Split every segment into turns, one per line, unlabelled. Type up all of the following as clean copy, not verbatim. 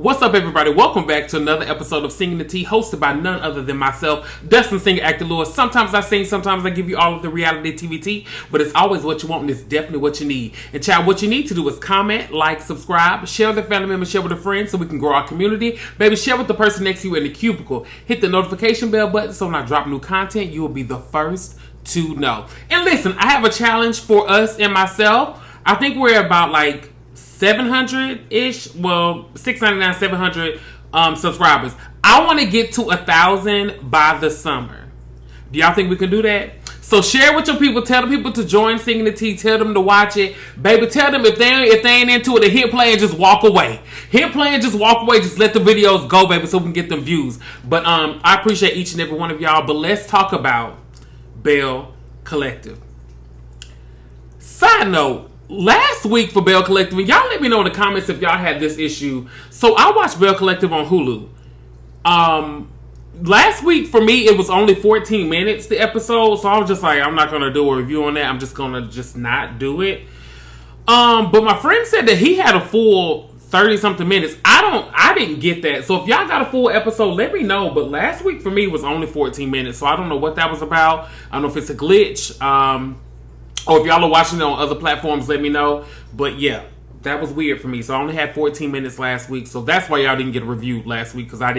What's up, everybody? Welcome back to another episode of Singing the Tea, hosted by none other than myself, Dustin Singer, Actor Lewis. Sometimes I sing, sometimes I give you all of the reality TV tea, but it's always what you want, and it's definitely what you need. And child, what you need to do is comment, like, subscribe, share with a family member, share with a friend, so we can grow our community. Baby, share with the person next to you in the cubicle. Hit the notification bell button so when I drop new content, you will be the first to know. And listen, I have a challenge for us and myself. I think we're about like 700-ish, well, 699, 700 subscribers. I want to get to 1,000 by the summer. Do y'all think we can do that? So share with your people. Tell the people to join Singing the Tea. Tell them to watch it. Baby, tell them if they ain't into it, to hit play and just walk away. Hit play and just walk away. Just let the videos go, baby, so we can get them views. But I appreciate each and every one of y'all. But let's talk about Bellecollective. Side note, last week for Bellecollective, and y'all let me know in the comments if y'all had this issue. So I watched Bellecollective on Hulu. Last week for me it was only 14 minutes the episode, so I was just like, I'm not gonna do a review on that. I'm just gonna not do it. But my friend said that he had a full 30 something minutes. I didn't get that. So if y'all got a full episode, let me know. But last week for me was only 14 minutes, so I don't know what that was about. I don't know if it's a glitch. Or if y'all are watching it on other platforms, let me know. But yeah, that was weird for me. So I only had 14 minutes last week. So that's why y'all didn't get a review last week. Because I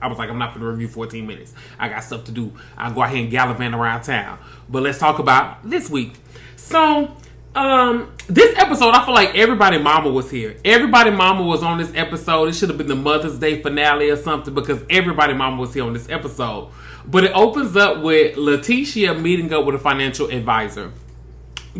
was like, I'm not going to review 14 minutes. I got stuff to do. I'll go out here and gallivant around town. But let's talk about this week. So, this episode, I feel like everybody mama was here. Everybody mama was on this episode. It should have been the Mother's Day finale or something. Because everybody mama was here on this episode. But it opens up with Letitia meeting up with a financial advisor.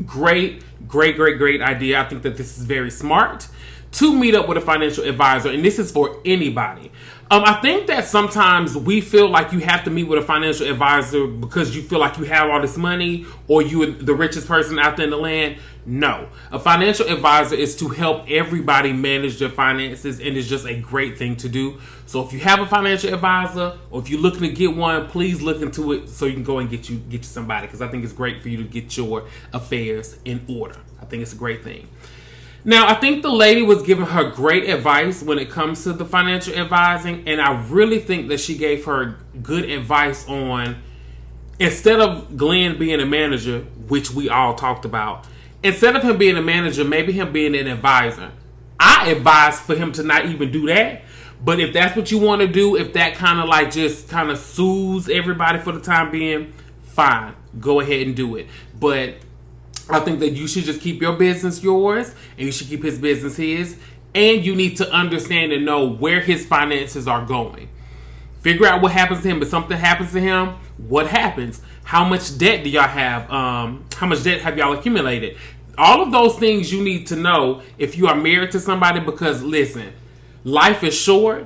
Great idea. I think that this is very smart to meet up with a financial advisor, and this is for anybody. I think that sometimes we feel like you have to meet with a financial advisor because you feel like you have all this money or you're the richest person out there in the land. No. A financial advisor is to help everybody manage their finances, and it's just a great thing to do. So if you have a financial advisor or if you're looking to get one, please look into it so you can go and get you somebody, because I think it's great for you to get your affairs in order. I think it's a great thing. Now, I think the lady was giving her great advice when it comes to the financial advising, and I really think that she gave her good advice on, instead of Glenn being a manager, which we all talked about, instead of him being a manager, maybe him being an advisor. I advise for him to not even do that, but if that's what you want to do, if that kind of like just kind of soothes everybody for the time being, fine, go ahead and do it. But I think that you should just keep your business yours, and you should keep his business his, and you need to understand and know where his finances are going. Figure out what happens to him. If something happens to him, what happens? How much debt do y'all have? How much debt have y'all accumulated? All of those things you need to know if you are married to somebody, because listen, life is short.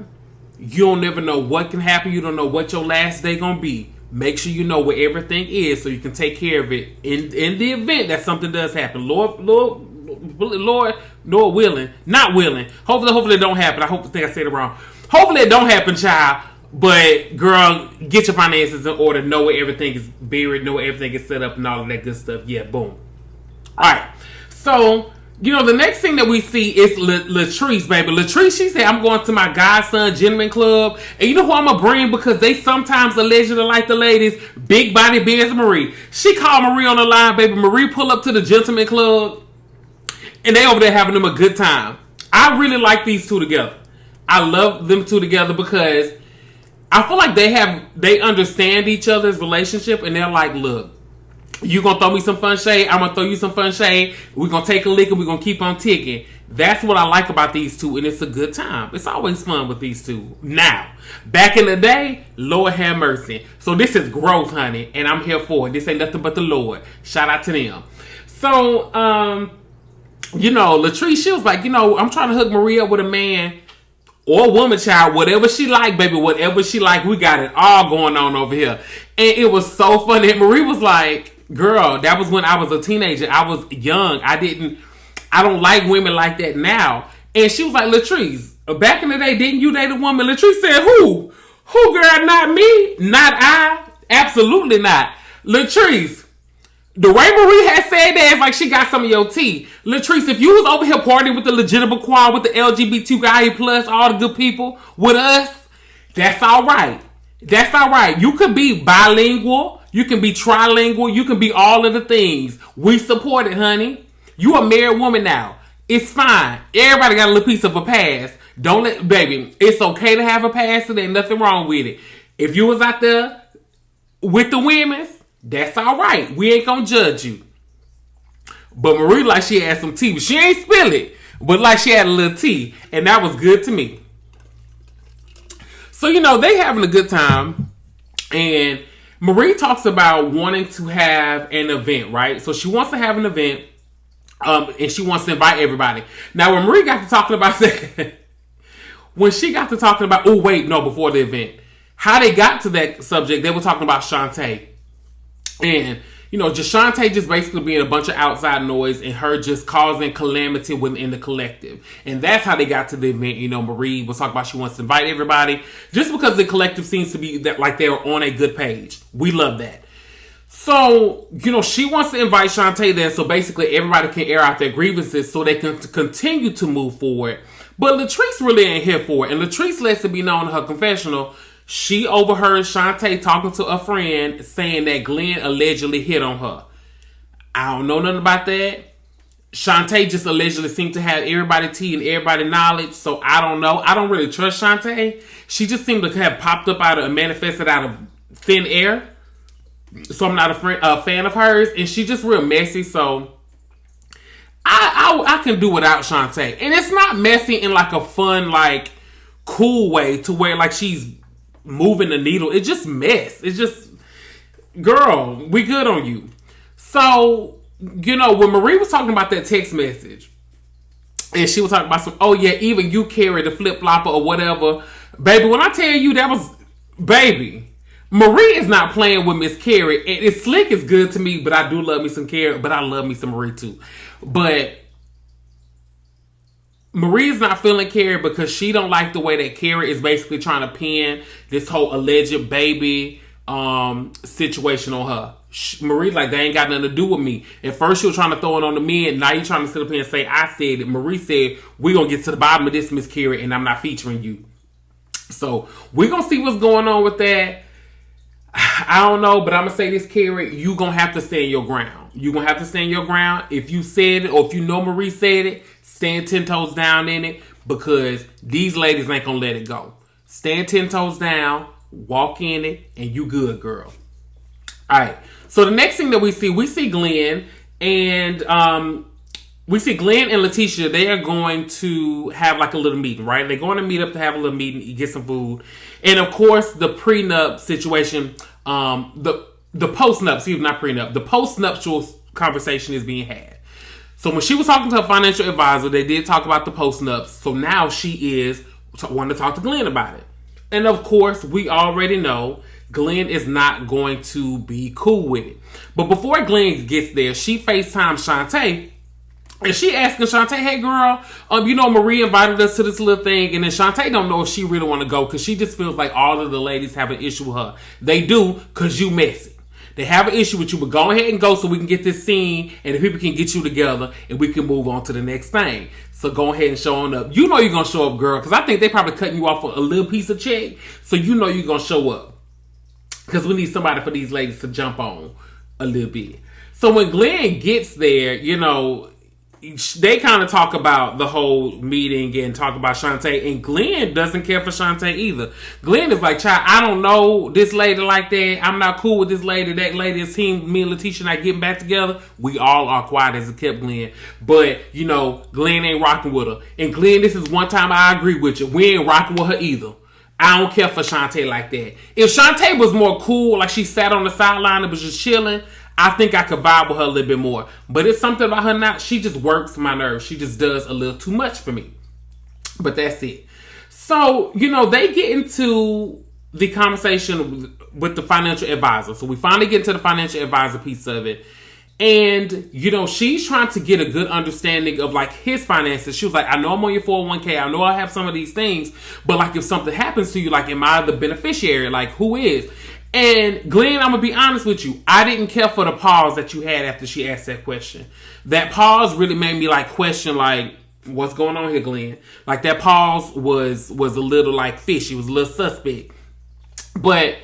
You don't never know what can happen. You don't know what your last day gonna be. Make sure you know where everything is so you can take care of it in the event that something does happen. Lord willing, not willing. Hopefully it don't happen. I think I said it wrong. Hopefully it don't happen, child. But girl, get your finances in order. Know where everything is buried. Know where everything is set up and all of that good stuff. Yeah, boom. All right. So, the next thing that we see is Latrice, baby. Latrice, she said, I'm going to my godson gentleman club. And you know who I'm going to bring, because they sometimes allegedly like the ladies? Big body Benz Marie. She called Marie on the line, baby. Marie pull up to the gentleman club, and they over there having them a good time. I really like these two together. I love them two together because I feel like they understand each other's relationship, and they're like, look, you gonna throw me some fun shade, I'm gonna throw you some fun shade, we're gonna take a lick and we're gonna keep on ticking. That's what I like about these two, and it's a good time. It's always fun with these two. Now, back in the day, Lord have mercy. So this is growth, honey, and I'm here for it. This ain't nothing but the Lord. Shout out to them. So, Latrice, she was like, I'm trying to hook Maria up with a man or woman, child, whatever she like, baby, whatever she like, we got it all going on over here. And it was so funny. Marie was like, girl, that was when I was a teenager. I was young. I don't like women like that now. And she was like, Latrice, back in the day, didn't you date a woman? Latrice said, who? Who, girl? Not me? Not I? Absolutely not. Latrice, The way Marie had said that is like she got some of your tea. Latrice, if you was over here partying with the legitimate quad, with the LGBTQIA plus, all the good people with us, that's all right. That's all right. You could be bilingual. You can be trilingual. You can be all of the things. We support it, honey. You a married woman now. It's fine. Everybody got a little piece of a past. Don't let, baby, it's okay to have a past and there's nothing wrong with it. If you was out there with the women's, that's all right. We ain't gonna judge you. But Marie, like she had some tea, but she ain't spill it. But like she had a little tea, and that was good to me. So, they having a good time. And Marie talks about wanting to have an event, right? So she wants to have an event, and she wants to invite everybody. Now, when Marie got to talking about that, when she got to talking about, before the event, how they got to that subject, they were talking about Shantae. And, just Shantae just basically being a bunch of outside noise and her just causing calamity within the collective. And that's how they got to the event. Marie was talking about she wants to invite everybody just because the collective seems to be that like they're on a good page. We love that. So, she wants to invite Shantae there so basically everybody can air out their grievances so they can continue to move forward. But Latrice really ain't here for it. And Latrice lets it be known in her confessional. She overheard Shantae talking to a friend saying that Glenn allegedly hit on her. I don't know nothing about that. Shantae just allegedly seemed to have everybody tea and everybody knowledge, so I don't know. I don't really trust Shantae. She just seemed to have popped up out of, manifested out of thin air. So I'm not a fan of hers, and she's just real messy, so I can do without Shantae. And it's not messy in like a fun, like cool way to where like she's moving the needle. It's just mess. It's just, girl, we good on you. So, when Marie was talking about that text message, and she was talking about even you carry the flip-flopper or whatever. Baby, when I tell you that was, baby, Marie is not playing with Miss Carrie. And it's Slick is good to me, but I do love me some Carrie, but I love me some Marie too. But Marie is not feeling Carrie because she don't like the way that Carrie is basically trying to pin this whole alleged baby situation on her. Marie's like, they ain't got nothing to do with me. At first, she was trying to throw it on the men. Now you trying to sit up here and say, I said it. Marie said, we're going to get to the bottom of this, Miss Carrie, and I'm not featuring you. So we're going to see what's going on with that. I don't know, but I'm going to say this, Carrie, you going to have to stand your ground. You're going to have to stand your ground. If you said it, or if you know Marie said it, stand 10 toes down in it, because these ladies ain't going to let it go. Stand 10 toes down, walk in it, and you good, girl. All right. So the next thing that we see Glenn and Letitia. They are going to have like a little meeting, right? They're going to meet up to have a little meeting, get some food, and of course the prenup situation, the post-nup, not prenup, the post-nuptial conversation is being had. So when she was talking to her financial advisor, they did talk about the post-nups. So now she is wanting to talk to Glenn about it. And of course, we already know Glenn is not going to be cool with it. But before Glenn gets there, she FaceTimes Shantae. And she asking Shantae, hey girl, Marie invited us to this little thing. And then Shantae don't know if she really want to go because she just feels like all of the ladies have an issue with her. They do because you messy. They have an issue with you, but go ahead and go so we can get this scene and the people can get you together and we can move on to the next thing. So go ahead and show on up. You know you're going to show up, girl, because I think they probably cutting you off for a little piece of check. So you know you're going to show up. Because we need somebody for these ladies to jump on a little bit. So when Glenn gets there, they kind of talk about the whole meeting and talk about Shantae. And Glenn doesn't care for Shantae either. Glenn is like, child, I don't know this lady like that. I'm not cool with this lady. That lady is team. Me and Letitia and I getting back together. We all are quiet as it kept Glenn. But, Glenn ain't rocking with her. And Glenn, this is one time I agree with you. We ain't rocking with her either. I don't care for Shantae like that. If Shantae was more cool, like she sat on the sideline and was just chilling, I think I could vibe with her a little bit more. But it's something about her now. She just works my nerves. She just does a little too much for me. But that's it. So, they get into the conversation with the financial advisor. So we finally get into the financial advisor piece of it. And, she's trying to get a good understanding of, like, his finances. She was like, I know I'm on your 401k. I know I have some of these things. But, like, if something happens to you, like, am I the beneficiary? Like, who is? And Glenn, I'm going to be honest with you. I didn't care for the pause that you had after she asked that question. That pause really made me like question like, what's going on here, Glenn? Like that pause was a little like fishy. It was a little suspect. But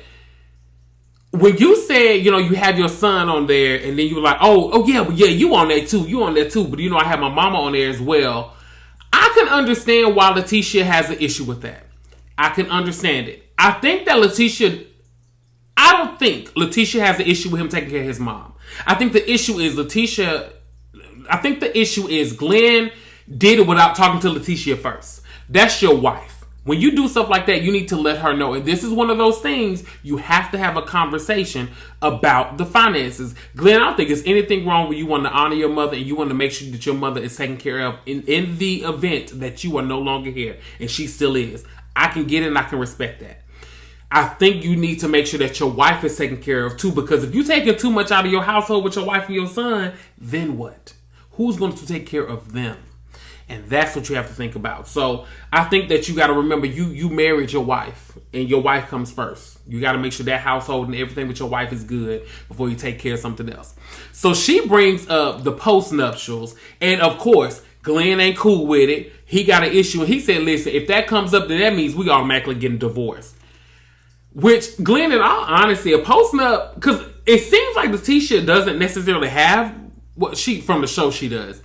when you said, you have your son on there and then you were like, oh yeah, you on there too. You on there too. But I have my mama on there as well. I can understand why Letitia has an issue with that. I can understand it. I don't think Letitia has an issue with him taking care of his mom. I think the issue is Glenn did it without talking to Letitia first. That's your wife. When you do stuff like that, you need to let her know. And this is one of those things you have to have a conversation about the finances. Glenn, I don't think there's anything wrong when you want to honor your mother and you want to make sure that your mother is taken care of in the event that you are no longer here and she still is. I can get it and I can respect that. I think you need to make sure that your wife is taken care of too, because if you're taking too much out of your household with your wife and your son, then what? Who's going to take care of them? And that's what you have to think about. So I think that you got to remember you married your wife and your wife comes first. You got to make sure that household and everything with your wife is good before you take care of something else. So she brings up the post nuptials. And of course, Glenn ain't cool with it. He got an issue. And he said, listen, if that comes up, then that means we automatically getting divorced. Which Glenn, in all honesty, a post nup, because it seems like Letitia doesn't necessarily have what she, from the show she does.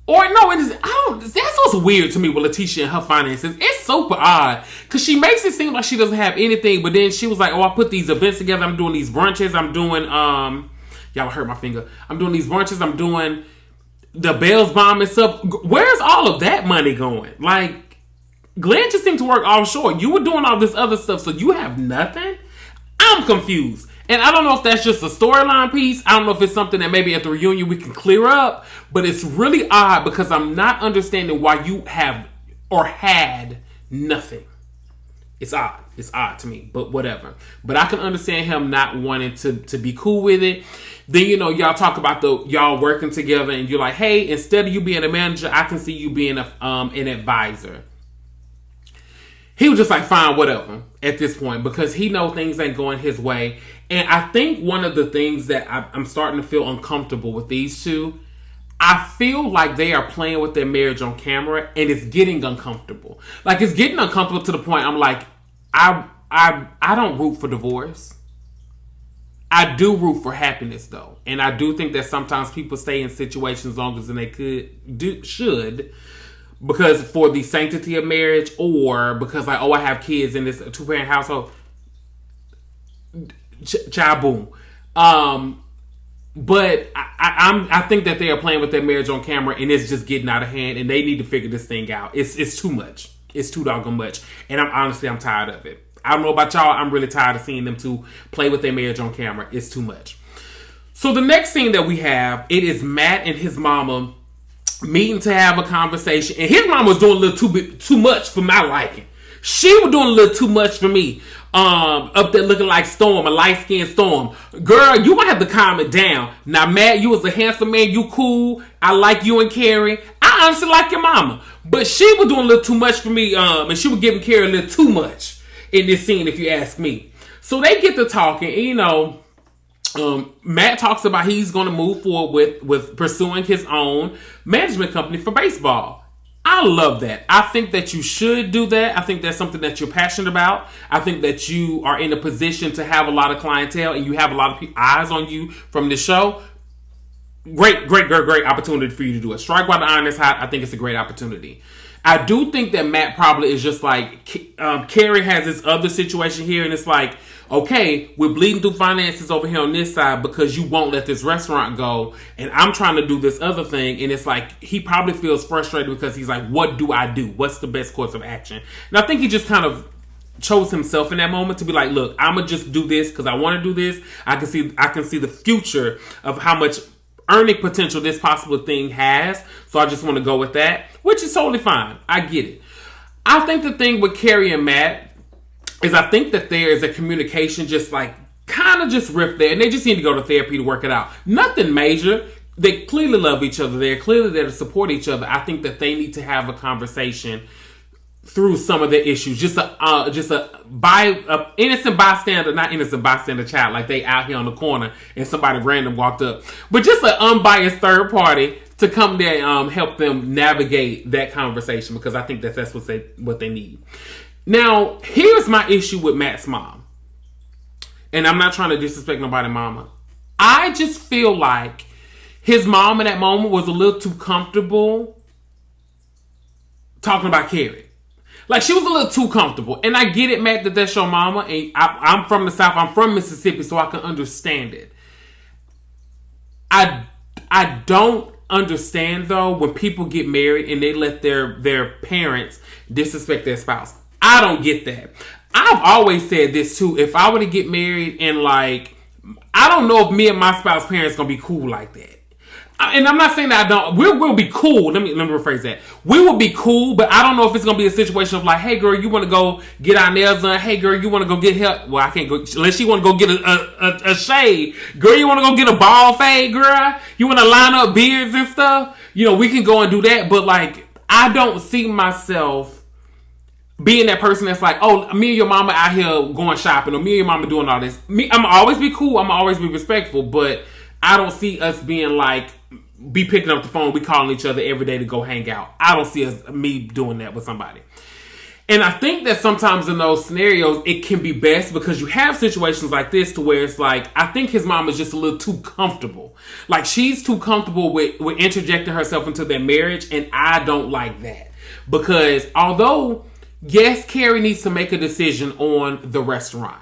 Or no, it is. That's what's weird to me with Letitia and her finances. It's super odd because she makes it seem like she doesn't have anything, but then she was like, "Oh, I put these events together. I'm doing these brunches. I'm doing y'all hurt my finger. I'm doing these brunches. I'm doing the Belle's bomb and stuff. Where's all of that money going? Like, Glenn just seemed to work offshore. You were doing all this other stuff, so you have nothing. I'm confused. And I don't know if that's just a storyline piece. I don't know if it's something that maybe at the reunion we can clear up. But it's really odd because I'm not understanding why you have or had nothing. It's odd. It's odd to me, but whatever. But I can understand him not wanting to be cool with it. Then, y'all talk about y'all working together and you're like, hey, instead of you being a manager, I can see you being an advisor. He was just like, fine, whatever, at this point, because he knows things ain't going his way. And I think one of the things that I'm starting to feel uncomfortable with these two, I feel like they are playing with their marriage on camera and it's getting uncomfortable. Like, it's getting uncomfortable to the point I'm like, I don't root for divorce. I do root for happiness, though. And I do think that sometimes people stay in situations longer than they should. Because for the sanctity of marriage, or because like, I have kids in this 2-parent household. Child boom. But I think that they are playing with their marriage on camera and it's just getting out of hand and they need to figure this thing out. It's too much. It's too doggone much. And I'm tired of it. I don't know about y'all. I'm really tired of seeing them two play with their marriage on camera. It's too much. So the next scene that we have, it is Matt and his mama meeting to have a conversation, and his mom was doing a little too much for my liking. She was doing a little too much for me. Up there looking like Storm, a light-skinned Storm. Girl, you gonna have to calm it down. Now, Matt, you was a handsome man. You cool. I like you and Carrie. I honestly like your mama. But she was doing a little too much for me, and she was giving Carrie a little too much in this scene, if you ask me. So they get to talking, and, Matt talks about he's going to move forward with pursuing his own management company for baseball. I love that. I think that you should do that. I think that's something that you're passionate about. I think that you are in a position to have a lot of clientele and you have a lot of eyes on you from this show. Great opportunity for you to do it. Strike while the iron is hot. I think it's a great opportunity. I do think that Matt probably is just like, Carrie has this other situation here and it's like, okay, we're bleeding through finances over here on this side because you won't let this restaurant go. And I'm trying to do this other thing. And it's like, he probably feels frustrated because he's like, what do I do? What's the best course of action? And I think he just kind of chose himself in that moment to be like, look, I'm going to just do this because I want to do this. I can see the future of how much earning potential this possible thing has. So I just want to go with that, which is totally fine. I get it. I think the thing with Carrie and Matt is I think that there is a communication just like kind of just rift there and they just need to go to therapy to work it out. Nothing major. They clearly love each other. They're clearly there to support each other. I think that they need to have a conversation through some of the issues. Just a innocent bystander, not innocent bystander child, like they out here on the corner and somebody random walked up, but just an unbiased third party to come there and help them navigate that conversation, because I think that's what they need. Now, here's my issue with Matt's mom, and I'm not trying to disrespect nobody's mama. I just feel like his mom in that moment was a little too comfortable talking about Kerri. Like, she was a little too comfortable. And I get it, Matt, that's your mama. And I'm from the South. I'm from Mississippi, so I can understand it. I don't understand, though, when people get married and they let their parents disrespect their spouse. I don't get that. I've always said this, too. If I were to get married and, like, I don't know if me and my spouse's parents going to be cool like that. And I'm not saying that I don't. We'll be cool. Let me rephrase that. We will be cool, but I don't know if it's gonna be a situation of like, hey girl, you want to go get our nails done? Hey girl, you want to go get help? Well, I can't go unless she want to go get a shave. Girl, you want to go get a ball fade? Girl, you want to line up beards and stuff? You know, we can go and do that. But like, I don't see myself being that person that's like, oh, me and your mama out here going shopping, or me and your mama doing all this. I'm always be cool. I'm always be respectful, but I don't see us being like, be picking up the phone, we calling each other every day to go hang out. I don't see me doing that with somebody. And I think that sometimes in those scenarios, it can be best because you have situations like this to where it's like, I think his mom is just a little too comfortable. Like, she's too comfortable with interjecting herself into their marriage, and I don't like that. Because although, yes, Kerri needs to make a decision on the restaurant.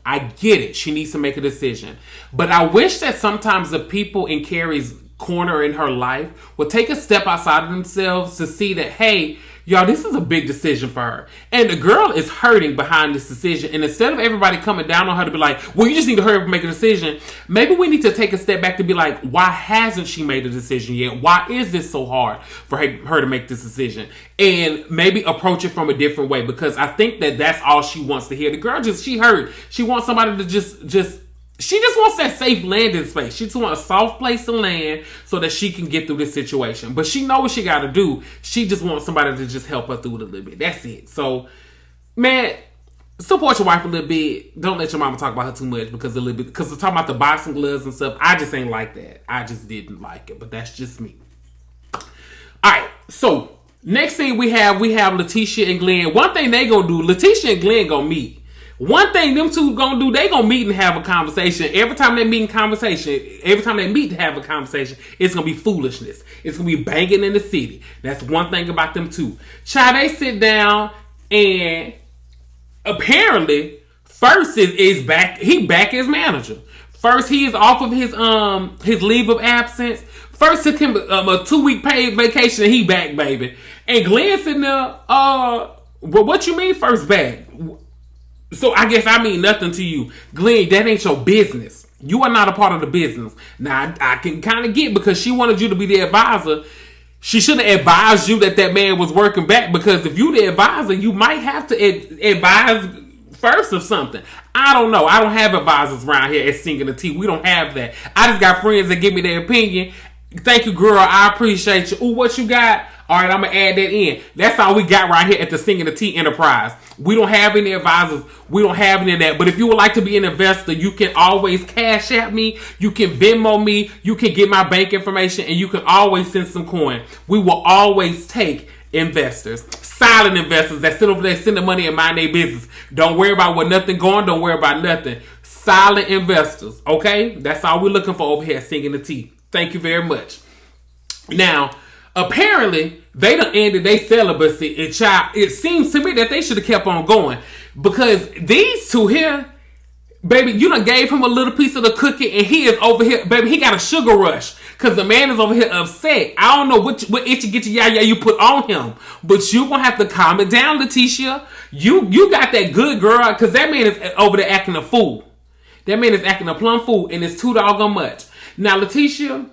I get it. She needs to make a decision. But I wish that sometimes the people in Kerri's corner in her life will take a step outside of themselves to see that, hey, y'all, this is a big decision for her. And the girl is hurting behind this decision. And instead of everybody coming down on her to be like, well, you just need to hurry up and make a decision, maybe we need to take a step back to be like, why hasn't she made a decision yet? Why is this so hard for her to make this decision? And maybe approach it from a different way, because I think that that's all she wants to hear. The girl she hurt. She wants somebody to she just wants that safe landing space. She just wants a soft place to land so that she can get through this situation. But she knows what she got to do. She just wants somebody to just help her through it a little bit. That's it. So, man, support your wife a little bit. Don't let your mama talk about her too much, because they're talking about the boxing gloves and stuff. I just ain't like that. I just didn't like it. But that's just me. All right. So, next thing we have Letitia and Glenn. One thing they gonna do, Letitia and Glenn gonna meet. One thing them two gonna do, they gonna meet and have a conversation. Every time they meet to have a conversation, it's gonna be foolishness. It's gonna be banging in the city. That's one thing about them two. Child, they sit down and apparently First is back. He back as manager. First, he is off of his leave of absence. First took him a 2-week paid vacation and he back, baby. And Glenn sitting there, well, what you mean first back? So I guess I mean nothing to you. Glenn, that ain't your business. You are not a part of the business. Now, I can kind of get, because she wanted you to be the advisor. She should have advised you that man was working back, because if you the advisor, you might have to advise first of something. I don't know. I don't have advisors around here at Singing the Tea. We don't have that. I just got friends that give me their opinion. Thank you, girl. I appreciate you. Ooh, what you got? All right, I'm going to add that in. That's all we got right here at the Singing the Tea Enterprise. We don't have any advisors. We don't have any of that. But if you would like to be an investor, you can always cash at me. You can Venmo me. You can get my bank information. And you can always send some coin. We will always take investors. Silent investors that sit over there sending money and mind their business. Don't worry about what nothing going. Don't worry about nothing. Silent investors. Okay? That's all we're looking for over here at Singing the Tea. Thank you very much. Now, apparently, they done ended their celibacy. And child, it seems to me that they should have kept on going. Because these two here, baby, you done gave him a little piece of the cookie and he is over here, baby, he got a sugar rush. Because the man is over here upset. I don't know what itchy gitchy yah you put on him. But you gonna have to calm it down, Letitia. You got that good girl, because that man is over there acting a fool. That man is acting a plumb fool, and it's too doggone much. Now, Letitia,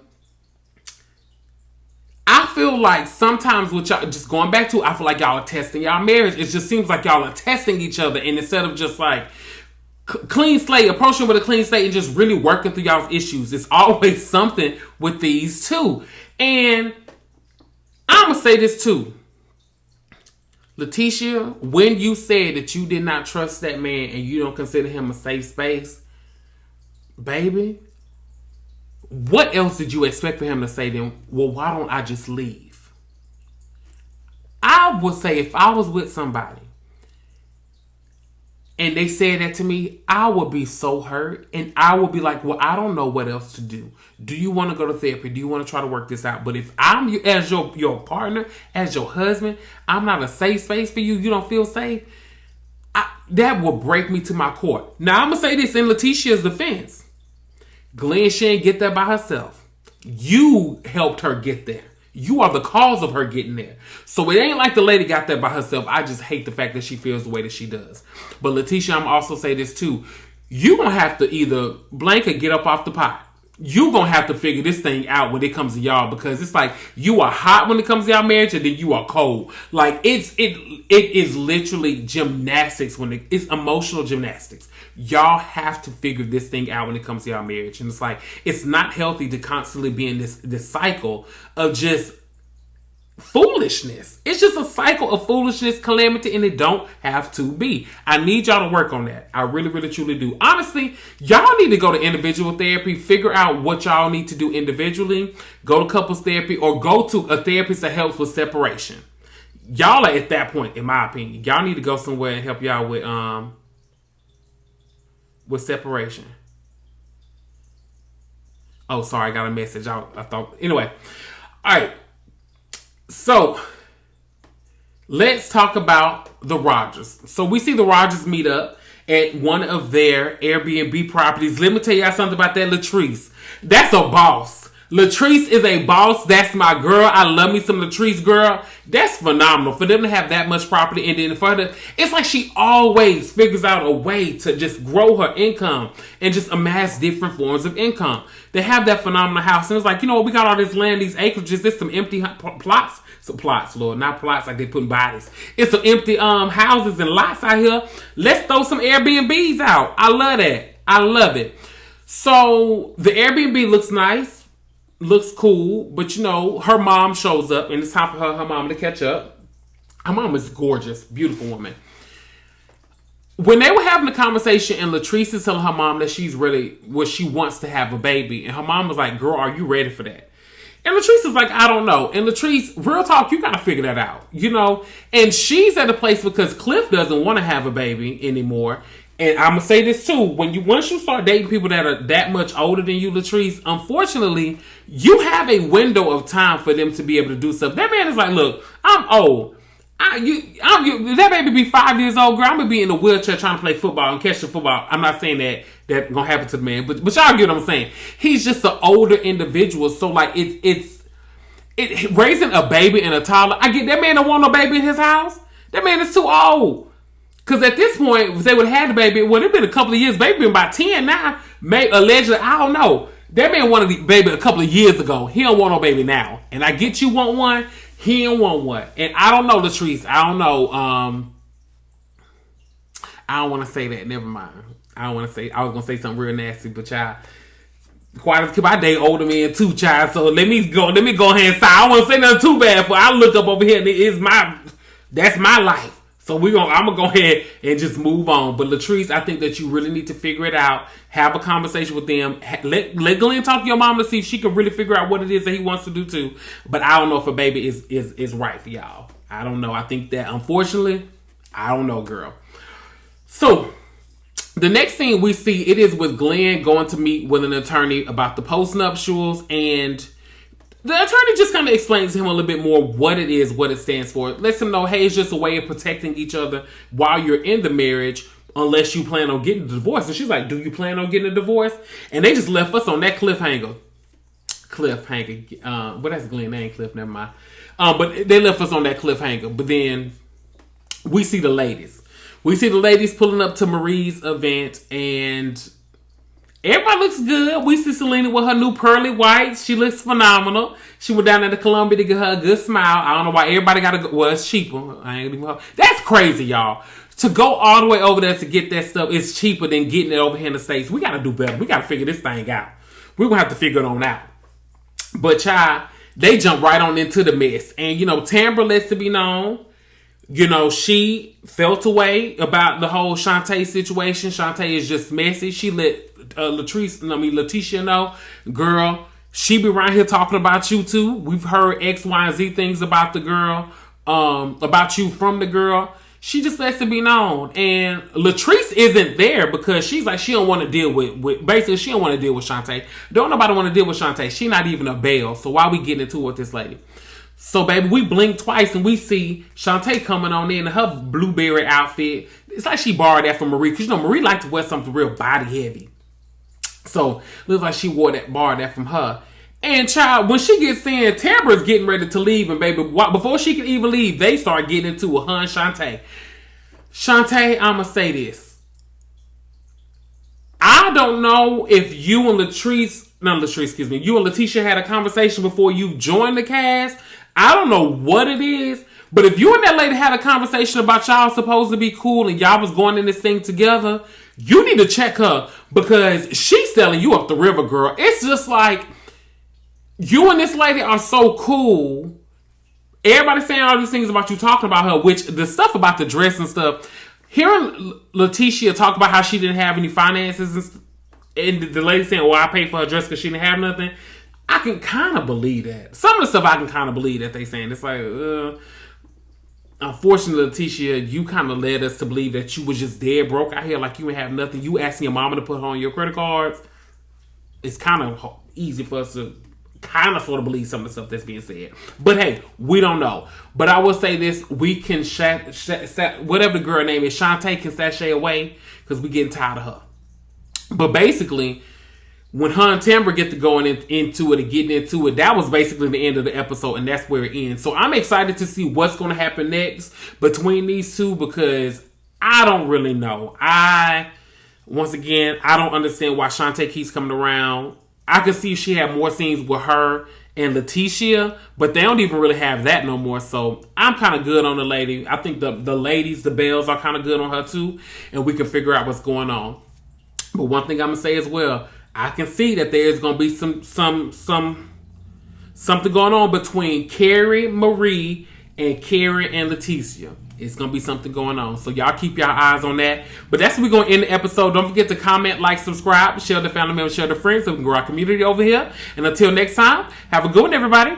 I feel like sometimes with y'all, just going back to, I feel like y'all are testing y'all marriage. It just seems like y'all are testing each other. And instead of just like clean slate, approaching with a clean slate and just really working through y'all's issues, it's always something with these two. And I'm going to say this too. Letitia, when you said that you did not trust that man and you don't consider him a safe space, baby, what else did you expect for him to say then? Well, why don't I just leave? I would say if I was with somebody and they said that to me, I would be so hurt. And I would be like, well, I don't know what else to do. Do you want to go to therapy? Do you want to try to work this out? But if I'm as your partner, as your husband, I'm not a safe space for you. You don't feel safe. That will break me to my core. Now, I'm going to say this in Letitia's defense. Glenn, she ain't get there by herself. You helped her get there. You are the cause of her getting there. So it ain't like the lady got there by herself. I just hate the fact that she feels the way that she does. But Letitia, I'm also say this too. You gonna have to either blank or get up off the pot. You gonna have to figure this thing out when it comes to y'all, because it's like you are hot when it comes to y'all marriage, and then you are cold. Like it is literally gymnastics it's emotional gymnastics. Y'all have to figure this thing out when it comes to y'all marriage. And it's like, it's not healthy to constantly be in this cycle of just foolishness. It's just a cycle of foolishness, calamity, and it don't have to be. I need y'all to work on that. I really, really, truly do. Honestly, y'all need to go to individual therapy, figure out what y'all need to do individually, go to couples therapy, or go to a therapist that helps with separation. Y'all are at that point, in my opinion. Y'all need to go somewhere and help y'all with separation. Oh, sorry, I got a message. I thought, anyway. All right. So, let's talk about the Rogers. So, we see the Rogers meet up at one of their Airbnb properties. Let me tell y'all something about that Latrice. That's a boss. Latrice is a boss. That's my girl. I love me some Latrice, girl. That's phenomenal. For them to have that much property, and then for her to, it's like she always figures out a way to just grow her income and just amass different forms of income. They have that phenomenal house, and it's like, you know what, we got all this land, these acreages, there's some empty plots. Some plots, Lord, not plots like they put in bodies. It's some empty houses and lots out here. Let's throw some Airbnbs out. I love that. I love it. So the Airbnb looks nice. Looks cool, but you know, her mom shows up, and it's time for her mom to catch up. Her mom is gorgeous, beautiful woman. When they were having a conversation, and Latrice is telling her mom that she's really, she wants to have a baby, and her mom was like, girl, are you ready for that? And Latrice is like, I don't know. And Latrice, real talk, you gotta figure that out, you know? And she's at a place because Cliff doesn't want to have a baby anymore. And I'm going to say this too. Once you start dating people that are that much older than you, Latrice, unfortunately, you have a window of time for them to be able to do stuff. That man is like, look, I'm old. That baby be 5 years old, girl. I'm going to be in a wheelchair trying to play football and catch the football. I'm not saying that going to happen to the man, but y'all get what I'm saying. He's just an older individual. So like it's raising a baby and a toddler. I get that man don't want no baby in his house. That man is too old. Because at this point, if they would have had the baby, well, it's been a couple of years. Baby been about 10 now. Allegedly, I don't know. That man wanted the baby a couple of years ago. He don't want no baby now. And I get you want one. He don't want one. And I don't know, Latrice. I don't know. I don't want to say that. Never mind. I was going to say something real nasty, but child. Quite as I date older men too, child. So let me go ahead and say. I don't want to say nothing too bad, but I look up over here and that's my life. So I'm gonna go ahead and just move on. But Latrice, I think that you really need to figure it out. Have a conversation with them. Let Glenn talk to your mom to see if she can really figure out what it is that he wants to do too. But I don't know if a baby is right for y'all. I don't know. I think that unfortunately, I don't know, girl. So the next thing we see, it is with Glenn going to meet with an attorney about the post-nuptials, and the attorney just kind of explains to him a little bit more what it is, what it stands for. Lets him know, hey, it's just a way of protecting each other while you're in the marriage, unless you plan on getting a divorce. And she's like, do you plan on getting a divorce? And they just left us on that cliffhanger. But that's Glenn, that ain't Cliff, never mind. But they left us on that cliffhanger. But then we see the ladies. We see the ladies pulling up to Marie's event, and everybody looks good. We see Selena with her new pearly whites. She looks phenomenal. She went down to the Columbia to get her a good smile. I don't know why everybody got to go. Well, it's cheaper. That's crazy, y'all. To go all the way over there to get that stuff is cheaper than getting it over here in the States. We got to do better. We got to figure this thing out. We're going to have to figure it on out. But, child, they jump right on into the mess. And, you know, Tambra lets it be known. She felt away about the whole Shantae situation. Shantae is just messy. She let Letitia know, girl, she be around here talking about you too. We've heard X, Y, and Z things about the girl, about you from the girl. She just lets it be known. And Latrice isn't there because she's like, she don't want to deal with basically, she don't want to deal with Shantae. Don't nobody want to deal with Shantae. She not even a Belle. So why we getting into it with this lady? So, baby, we blink twice and we see Shantae coming on in her blueberry outfit. It's like she borrowed that from Marie. Because, Marie liked to wear something real body heavy. So, looks like she borrowed that from her. And, child, when she gets in, Tambra's getting ready to leave. And, baby, before she can even leave, they start getting into it, her and Shantae. Shantae, I'm going to say this. I don't know if you and you and Letitia had a conversation before you joined the cast. I don't know what it is, but if you and that lady had a conversation about y'all supposed to be cool and y'all was going in this thing together, you need to check her because she's selling you up the river, girl. It's just like you and this lady are so cool. Everybody's saying all these things about you talking about her, which the stuff about the dress and stuff. Hearing Letitia talk about how she didn't have any finances and the lady saying, well, I paid for her dress because she didn't have nothing. I can kind of believe that. Some of the stuff I can kind of believe that they saying. It's like, unfortunately, Letitia, you kind of led us to believe that you was just dead broke out here like you didn't have nothing. You asking your mama to put her on your credit cards. It's kind of easy for us to kind of sort of believe some of the stuff that's being said. But hey, we don't know. But I will say this. We can, whatever the girl name is, Shantae can sashay away because we getting tired of her. But basically, when her and Tambra get to going into it and getting into it, that was basically the end of the episode, and that's where it ends. So I'm excited to see what's going to happen next between these two because I don't really know. Once again, I don't understand why Shantae keeps coming around. I could see if she had more scenes with her and Letitia, but they don't even really have that no more. So I'm kind of good on the lady. I think the ladies, the Bells, are kind of good on her too, and we can figure out what's going on. But one thing I'm gonna say as well, I can see that there's gonna be something going on between Kerri, Marie, and Kerri and Leticia. It's gonna be something going on. So y'all keep your eyes on that. But that's what we're gonna end the episode. Don't forget to comment, like, subscribe, share the family members, share the friends, so we can grow our community over here. And until next time, have a good one, everybody.